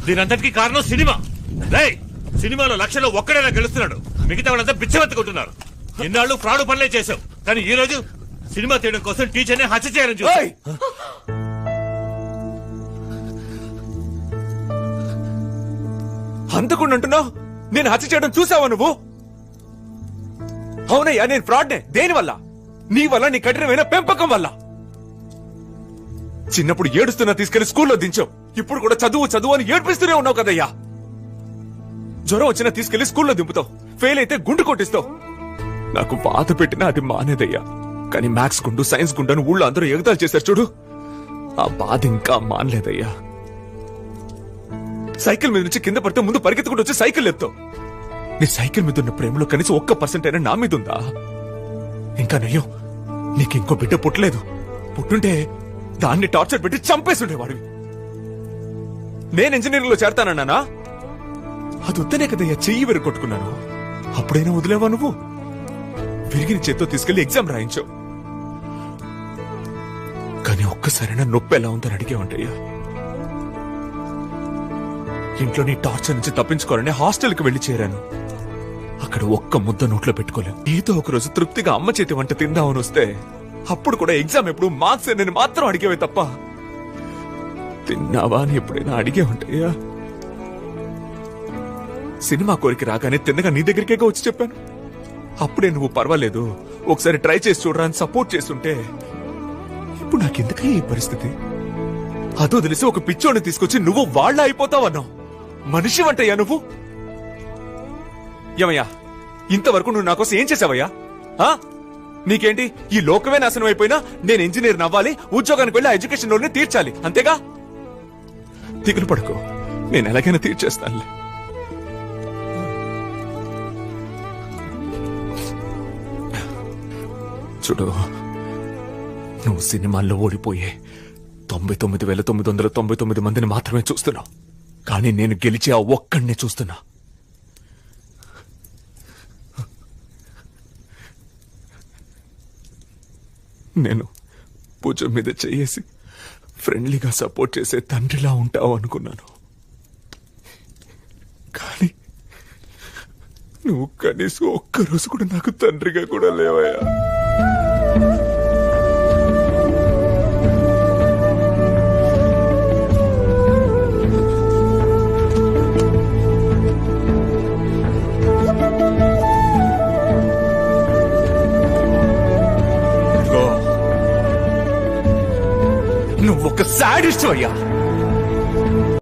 దీనంతటికి కారణం సినిమా. రేయ్, సినిమాలో లక్షలో ఒక్కడైనా గెలుస్తున్నాడు, మిగతా వాళ్ళంతా బిచ్చమెత్తుకుంటున్నారు. ఇన్నాళ్ళు ఫ్రాడ్ పనులే చేశావు, కానీ ఈ రోజు సినిమా తీయడం కోసం టీచర్ని హత్య చేయాలని చూసావు. అంతకుండా అంటున్నావు, నేను హత్య చేయడం చూసావా నువ్వు? అవునయ్యా, నేను ఫ్రాడ్నే. దేని వల్ల? నీ వల్ల, నీ కఠినమైన పెంపకం వల్ల. చిన్నప్పుడు ఏడుస్తున్నా తీసుకెళ్లి స్కూల్లో దించావు, ఇప్పుడు కూడా చదువు చదువు అని ఏడ్పిస్తూనే ఉన్నావు కదయ్యా. జ్వరం వచ్చినా తీసుకెళ్లి స్కూల్లో దింపుతావు, ఫెయిల్ అయితే గుండు కొట్టిస్తావు. నాకు బాధ పెట్టినా అది మానేదయ్యా. కానీ మ్యాథ్స్ గుండు, సైన్స్ గుండు అని ఊళ్ళో అందరూ ఎగతాలు చేశారు చూడు, ఆ బాధ ఇంకా మానలేదయ్యా. సైకిల్ మీద నుంచి కింద పడితే ముందు పరిగెత్తుకుంటూ వచ్చి సైకిల్ ఎత్తావు. నీ సైకిల్ మీద ఉన్న ప్రేమలో కనీసం 1% అయినా నా మీద ఉందా? ఇంకా నయ్యో, నీకు ఇంకో బిడ్డ పుట్టలేదు. పుట్టుంటే దాన్ని టార్చర్ పెట్టి చంపేస్తుండేవాడివి. నేను ఇంజనీరింగ్ లో చేరతానన్నానా? అది వద్దనే కదయ్యా చెయ్యి కొట్టుకున్నాను. అప్పుడైనా వదిలేవా నువ్వు? విరిగిన చేత్తో తీసుకెళ్లి ఎగ్జామ్ రాయించావు. కానీ ఒక్కసారైనా నొప్పి ఎలా ఉందని అడిగేవంటయ్యా. ఇంట్లో నీ టార్చర్ నుంచి తప్పించుకోవాలని హాస్టల్కి వెళ్లి చేరాను. అక్కడ ఒక్క ముద్ద నోట్లో పెట్టుకోలేను. ఏదో ఒక రోజు తృప్తిగా అమ్మ చేతి వంట తిందామని వస్తే అప్పుడు కూడా ఎగ్జామ్ ఎప్పుడు మార్క్స్ నేను మాత్రం అడిగేవే తప్ప తిన్నావా అని ఎప్పుడైనా అడిగేవంటయ్యా. సినిమా కోరిక రాగానే తిన్నగా నీ దగ్గరికే వచ్చి చెప్పాను. అప్పుడే నువ్వు పర్వాలేదు, ఒకసారి ట్రై చేసి చూడరా అని సపోర్ట్ చేస్తుంటే ఇప్పుడు నాకెందుకయ్యా ఈ పరిస్థితి? అదో తెలిసి ఒక పిచ్చోడిని తీసుకొచ్చి నువ్వు వాళ్ళ అయిపోతావన్నావు. మనిషి వంటయ్యా నువ్వు? ఏమయ్యా, ఇంతవరకు నువ్వు నాకోసం ఏం చేసావయ్యా? నీకేంటి, ఈ లోకమే నాశనం అయిపోయినా నేను ఇంజనీర్ అవ్వాలి, ఉద్యోగానికి వెళ్ళి ఎడ్యుకేషన్ లోనే తీర్చాలి, అంతేగా? దిగులు పడుకో, నేను ఎలాగైనా తీర్చేస్తానులే. చూడు, నువ్వు సినిమాల్లో ఓడిపోయే 99,999 మందిని మాత్రమే చూస్తున్నావు, కానీ నేను గెలిచి ఆ ఒక్కడినే చూస్తున్నా. నేను భుజం మీద చేసి ఫ్రెండ్లీగా సపోర్ట్ చేసే తండ్రిలా ఉంటావు అనుకున్నాను. కానీ నువ్వు కనీసం ఒక్కరోజు కూడా నాకు తండ్రిగా కూడా లేవయ్యా. నువ్వు ఒక సాడిస్ట్ అయ్యా.